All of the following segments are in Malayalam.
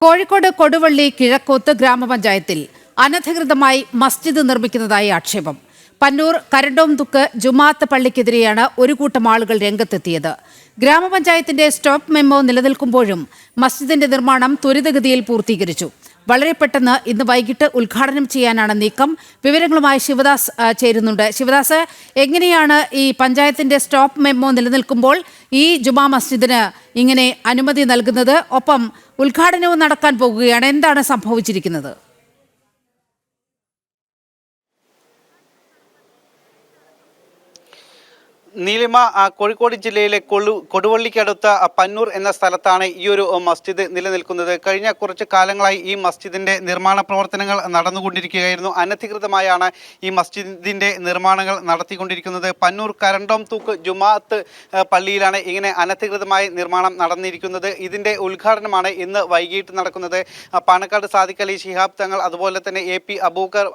കോഴിക്കോട് കൊടുവള്ളി കിഴക്കോത്ത് ഗ്രാമപഞ്ചായത്തിൽ അനധികൃതമായി മസ്ജിദ് നിർമ്മിക്കുന്നതായി ആക്ഷേപം. പന്നൂർ കരണ്ടോംതുക്ക് ജുമാഅത്ത് പള്ളിക്കെതിരെയാണ് ഒരു കൂട്ടം ആളുകൾ രംഗത്തെത്തിയത്. ഗ്രാമപഞ്ചായത്തിന്റെ സ്റ്റോപ്പ് മെമ്മോ നിലനിൽക്കുമ്പോഴും മസ്ജിദിന്റെ നിർമ്മാണം ത്വരിതഗതിയിൽ പൂർത്തീകരിച്ചു. വളരെ പെട്ടെന്ന് ഇന്ന് വൈകിട്ട് ഉദ്ഘാടനം ചെയ്യാനാണ് നീക്കം. വിവരങ്ങളുമായി ശിവദാസ് ചേരുന്നുണ്ട്. ശിവദാസ്, എങ്ങനെയാണ് ഈ പഞ്ചായത്തിന്റെ സ്റ്റോപ്പ് മെമ്മോ നിലനിൽക്കുമ്പോൾ ഈ ജുമാ മസ്ജിദിന് ഇങ്ങനെ അനുമതി നൽകുന്നത്? ഒപ്പം ഉദ്ഘാടനവും നടക്കാൻ പോകുകയാണ്. എന്താണ് സംഭവിച്ചിരിക്കുന്നത്? നീലിമ, കോഴിക്കോട് ജില്ലയിലെ കൊടുവള്ളിക്കടുത്ത പന്നൂർ എന്ന സ്ഥലത്താണ് ഈ ഒരു മസ്ജിദ് നിലനിൽക്കുന്നത്. കഴിഞ്ഞ കുറച്ച് കാലങ്ങളായി ഈ മസ്ജിദിന്റെ നിർമ്മാണ പ്രവർത്തനങ്ങൾ നടന്നുകൊണ്ടിരിക്കുകയായിരുന്നു. അനധികൃതമായാണ് ഈ മസ്ജിദിന്റെ നിർമ്മാണങ്ങൾ നടത്തിക്കൊണ്ടിരിക്കുന്നത്. പന്നൂർ കരണ്ടോംതുക്ക് ജുമാഅത്ത് പള്ളിയിലാണ് ഇങ്ങനെ അനധികൃതമായ നിർമ്മാണം നടന്നിരിക്കുന്നത്. ഇതിന്റെ ഉദ്ഘാടനമാണ് ഇന്ന് വൈകിട്ട് നടക്കുന്നത്. പാണക്കാട് സാദിഖ് അലി ശിഹാബ് തങ്ങൾ, അതുപോലെ തന്നെ AP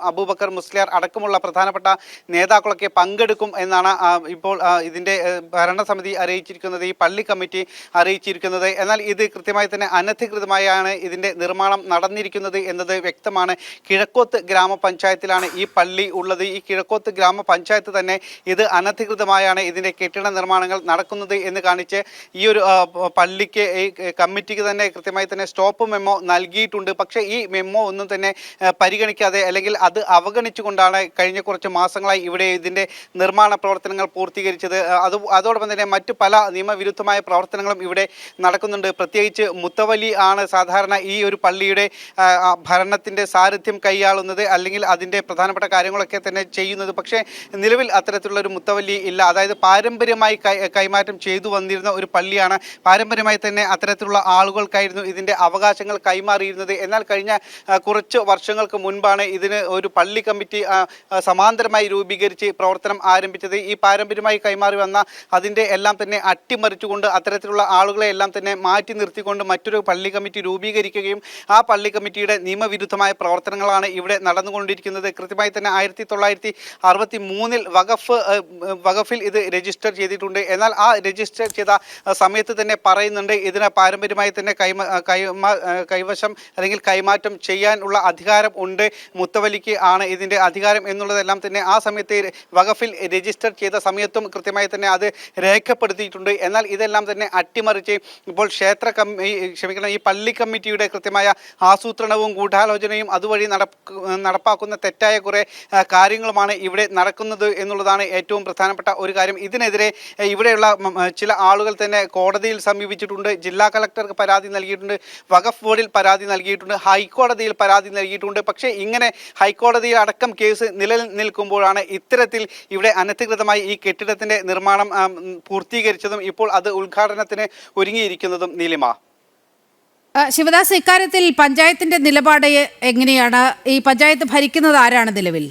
അബൂബക്കർ മുസ്ലിയാർ അടക്കമുള്ള പ്രധാനപ്പെട്ട നേതാക്കളൊക്കെ പങ്കെടുക്കും എന്നാണ് ഇപ്പോൾ ഇതിന്റെ ഭരണസമിതി അറിയിച്ചിരിക്കുന്നത്, ഈ പള്ളി കമ്മിറ്റി അറിയിച്ചിരിക്കുന്നത്. എന്നാൽ ഇത് കൃത്യമായി തന്നെ അനധികൃതമായാണ് ഇതിന്റെ നിർമ്മാണം നടന്നിരിക്കുന്നത് എന്നത് വ്യക്തമാണ്. കിഴക്കോത്ത് ഗ്രാമപഞ്ചായത്തിലാണ് ഈ പള്ളി ഉള്ളത്. ഈ കിഴക്കോത്ത് ഗ്രാമപഞ്ചായത്ത് തന്നെ ഇത് അനധികൃതമായാണ് ഇതിന്റെ കെട്ടിട നിർമ്മാണങ്ങൾ നടക്കുന്നത് എന്ന് കാണിച്ച് ഈ ഒരു പള്ളിക്ക്, ഈ കമ്മിറ്റിക്ക് തന്നെ കൃത്യമായി തന്നെ സ്റ്റോപ്പ് മെമ്മോ നൽകിയിട്ടുണ്ട്. പക്ഷേ ഈ മെമ്മോ ഒന്നും തന്നെ പരിഗണിക്കാതെ, അല്ലെങ്കിൽ അത് അവഗണിച്ചുകൊണ്ടാണ് കഴിഞ്ഞ കുറച്ച് മാസങ്ങളായി ഇവിടെ ഇതിന്റെ നിർമ്മാണ പ്രവർത്തനങ്ങൾ പൂർത്തീകരിച്ചത്. അതോടൊപ്പം തന്നെ മറ്റു പല നിയമവിരുദ്ധമായ പ്രവർത്തനങ്ങളും ഇവിടെ നടക്കുന്നുണ്ട്. പ്രത്യേകിച്ച് മുത്തവലി ആണ് സാധാരണ ഈ ഒരു പള്ളിയുടെ ഭരണത്തിന്റെ സാരഥ്യം കൈയാളുന്നത്, അല്ലെങ്കിൽ അതിന്റെ പ്രധാനപ്പെട്ട കാര്യങ്ങളൊക്കെ തന്നെ ചെയ്യുന്നത്. പക്ഷേ നിലവിൽ അത്തരത്തിലുള്ള ഒരു മുത്തവലി ഇല്ല. അതായത് പാരമ്പര്യമായി കൈമാറ്റം ചെയ്തു വന്നിരുന്ന ഒരു പള്ളിയാണ്. പാരമ്പര്യമായി തന്നെ അത്തരത്തിലുള്ള ആളുകൾക്കായിരുന്നു ഇതിന്റെ അവകാശങ്ങൾ കൈമാറിയിരുന്നത്. എന്നാൽ കഴിഞ്ഞ കുറച്ച് വർഷങ്ങൾക്ക് മുൻപാണ് ഇതിന് ഒരു പള്ളി കമ്മിറ്റി സമാന്തരമായി രൂപീകരിച്ച് പ്രവർത്തനം ആരംഭിച്ചത്. ഈ പാരമ്പര്യമായി കൈമാറി വന്ന അതിൻ്റെ എല്ലാം തന്നെ അട്ടിമറിച്ചുകൊണ്ട് അത്തരത്തിലുള്ള ആളുകളെ എല്ലാം തന്നെ മാറ്റി നിർത്തിക്കൊണ്ട് മറ്റൊരു പള്ളി കമ്മിറ്റി രൂപീകരിക്കുകയും ആ പള്ളി കമ്മിറ്റിയുടെ നിയമവിരുദ്ധമായ പ്രവർത്തനങ്ങളാണ് ഇവിടെ നടന്നുകൊണ്ടിരിക്കുന്നത്. കൃത്യമായി തന്നെ 1963 വഖഫിൽ ഇത് രജിസ്റ്റർ ചെയ്തിട്ടുണ്ട്. എന്നാൽ ആ രജിസ്റ്റർ ചെയ്ത സമയത്ത് തന്നെ പറയുന്നുണ്ട്, ഇതിന് പാരമ്പര്യമായി തന്നെ കൈവശം അല്ലെങ്കിൽ കൈമാറ്റം ചെയ്യാനുള്ള അധികാരം ഉണ്ട്, മുത്തവലിക്ക് ആണ് ഇതിൻ്റെ അധികാരം എന്നുള്ളതെല്ലാം തന്നെ ആ സമയത്ത് വഖഫിൽ രജിസ്റ്റർ ചെയ്ത സമയത്തും കൃത്യമായി തന്നെ അത് രേഖപ്പെടുത്തിയിട്ടുണ്ട്. എന്നാൽ ഇതെല്ലാം തന്നെ അട്ടിമറിച്ച് ഇപ്പോൾ ഈ പള്ളി കമ്മിറ്റിയുടെ കൃത്യമായ ആസൂത്രണവും ഗൂഢാലോചനയും അതുവഴി നടപ്പാക്കുന്ന തെറ്റായ കുറേ കാര്യങ്ങളുമാണ് ഇവിടെ നടക്കുന്നത് എന്നുള്ളതാണ് ഏറ്റവും പ്രധാനപ്പെട്ട ഒരു കാര്യം. ഇതിനെതിരെ ഇവിടെയുള്ള ചില ആളുകൾ തന്നെ കോടതിയിൽ സമീപിച്ചിട്ടുണ്ട്. ജില്ലാ കളക്ടർക്ക് പരാതി നൽകിയിട്ടുണ്ട്, വഖഫ് ബോർഡിൽ പരാതി നൽകിയിട്ടുണ്ട്, ഹൈക്കോടതിയിൽ പരാതി നൽകിയിട്ടുണ്ട്. പക്ഷേ ഇങ്ങനെ ഹൈക്കോടതിയിൽ അടക്കം കേസ് നിലനിൽക്കുമ്പോഴാണ് ഇത്തരത്തിൽ ഇവിടെ അനധികൃതമായി ഈ കെട്ടിടത്തിന്റെ നിർമ്മാണം പൂർത്തീകരിച്ചതും ഇപ്പോൾ അത് ഉദ്ഘാടനത്തിന് ഒരുങ്ങിയിരിക്കുന്നതും. നീലിമ, ശിവദാസ്, ഇക്കാര്യത്തിൽ പഞ്ചായത്തിന്റെ നിലപാട് എങ്ങനെയാണ്? ഈ പഞ്ചായത്ത് ഭരിക്കുന്നത് ആരാണ് നിലവിൽ?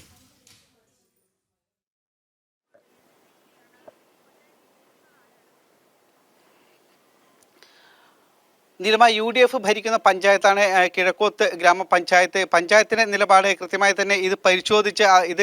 നീലിമ, UDF ഭരിക്കുന്ന പഞ്ചായത്താണ് കിഴക്കോത്ത് ഗ്രാമപഞ്ചായത്ത്. പഞ്ചായത്തിൻ്റെ നിലപാട് കൃത്യമായി തന്നെ ഇത് പരിശോധിച്ച് ഇത്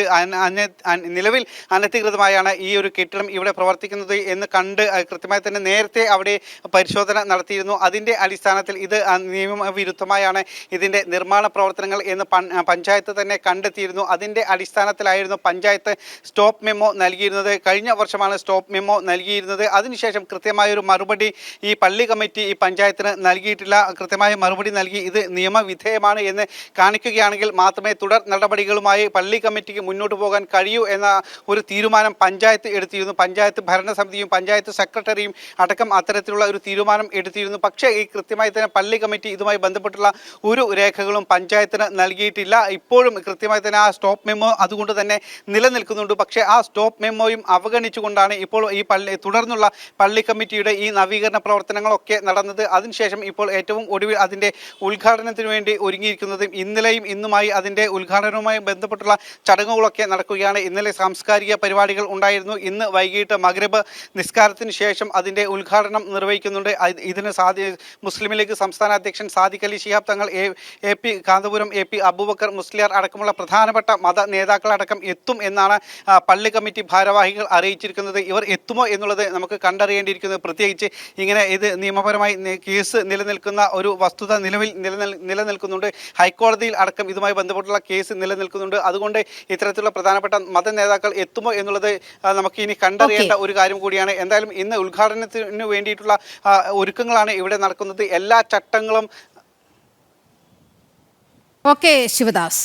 നിലവിൽ അനധികൃതമായാണ് ഈ ഒരു കെട്ടിടം ഇവിടെ പ്രവർത്തിക്കുന്നത് എന്ന് കണ്ട് കൃത്യമായി തന്നെ നേരത്തെ അവിടെ പരിശോധന നടത്തിയിരുന്നു. അതിൻ്റെ അടിസ്ഥാനത്തിൽ ഇത് നിയമവിരുദ്ധമായാണ് ഇതിൻ്റെ നിർമ്മാണ പ്രവർത്തനങ്ങൾ എന്ന് പഞ്ചായത്ത് തന്നെ കണ്ടെത്തിയിരുന്നു. അതിൻ്റെ അടിസ്ഥാനത്തിലായിരുന്നു പഞ്ചായത്ത് സ്റ്റോപ്പ് മെമ്മോ നൽകിയിരുന്നത്. കഴിഞ്ഞ വർഷമാണ് സ്റ്റോപ്പ് മെമ്മോ നൽകിയിരുന്നത്. അതിനുശേഷം കൃത്യമായൊരു മറുപടി ഈ പള്ളി കമ്മിറ്റി ഈ പഞ്ചായത്തിന് നൽകിയിട്ടില്ല. കൃത്യമായ മറുപടി നൽകി ഇത് നിയമവിധേയമാണ് എന്ന് കാണിക്കുകയാണെങ്കിൽ മാത്രമേ തുടർ നടപടികളുമായി പള്ളി കമ്മിറ്റിക്ക് മുന്നോട്ട് പോകാൻ കഴിയൂ എന്ന ഒരു തീരുമാനം പഞ്ചായത്ത് എടുത്തിരുന്നു. പഞ്ചായത്ത് ഭരണസമിതിയും പഞ്ചായത്ത് സെക്രട്ടറിയും അടക്കം അത്തരത്തിലുള്ള ഒരു തീരുമാനം എടുത്തിരുന്നു. പക്ഷേ ഈ കൃത്യമായി തന്നെ പള്ളി കമ്മിറ്റി ഇതുമായി ബന്ധപ്പെട്ടുള്ള ഒരു രേഖകളും പഞ്ചായത്തിന് നൽകിയിട്ടില്ല. ഇപ്പോഴും കൃത്യമായി തന്നെ ആ സ്റ്റോപ്പ് മെമ്മോ അതുകൊണ്ട് തന്നെ നിലനിൽക്കുന്നുണ്ട്. പക്ഷേ ആ സ്റ്റോപ്പ് മെമ്മോയും അവഗണിച്ചുകൊണ്ടാണ് ഇപ്പോൾ ഈ തുടർന്നുള്ള പള്ളി കമ്മിറ്റിയുടെ ഈ നവീകരണ പ്രവർത്തനങ്ങളൊക്കെ നടന്നത്. അതിനുശേഷം ഇപ്പോൾ ഏറ്റവും ഒടുവിൽ അതിൻ്റെ ഉദ്ഘാടനത്തിന് വേണ്ടി ഒരുങ്ങിയിരിക്കുന്നതും ഇന്നലെയും ഇന്നുമായി അതിൻ്റെ ഉദ്ഘാടനവുമായി ബന്ധപ്പെട്ടുള്ള ചടങ്ങുകളൊക്കെ നടക്കുകയാണ്. ഇന്നലെ സാംസ്കാരിക പരിപാടികൾ ഉണ്ടായിരുന്നു. ഇന്ന് വൈകിട്ട് മഗ്രിബ് നിസ്കാരത്തിന് ശേഷം അതിൻ്റെ ഉദ്ഘാടനം നിർവഹിക്കുന്നുണ്ട്. ഇതിന് മുസ്ലിം ലീഗ് സംസ്ഥാന അധ്യക്ഷൻ സാദിഖ് അലി ശിഹാബ് തങ്ങൾ, കാന്തപുരം AP അബൂബക്കർ മുസ്ലിയാർ അടക്കമുള്ള പ്രധാനപ്പെട്ട മത നേതാക്കളടക്കം എത്തും എന്നാണ് പള്ളി കമ്മിറ്റി ഭാരവാഹികൾ അറിയിച്ചിരിക്കുന്നത്. ഇവർ എത്തുമോ എന്നുള്ളത് നമുക്ക് കണ്ടറിയേണ്ടിയിരിക്കുന്നത്. പ്രത്യേകിച്ച് ഇങ്ങനെ ഇത് നിയമപരമായി കേസ് നിലനിൽക്കുന്ന ഒരു വസ്തുത നിലവിൽ നിലനിൽക്കുന്നുണ്ട്. ഹൈക്കോടതിയിൽ അടക്കം ഇതുമായി ബന്ധപ്പെട്ടുള്ള കേസ് നിലനിൽക്കുന്നുണ്ട്. അതുകൊണ്ട് ഇത്തരത്തിലുള്ള പ്രധാനപ്പെട്ട മത നേതാക്കൾ എത്തുമോ എന്നുള്ളത് നമുക്ക് ഇനി കണ്ടറിയേണ്ട ഒരു കാര്യം കൂടിയാണ്. എന്തായാലും ഇന്ന് ഉദ്ഘാടനത്തിന് വേണ്ടിയിട്ടുള്ള ഒരുക്കങ്ങളാണ് ഇവിടെ നടക്കുന്നത്. എല്ലാ ചട്ടങ്ങളും ഓക്കെ ശിവദാസ്.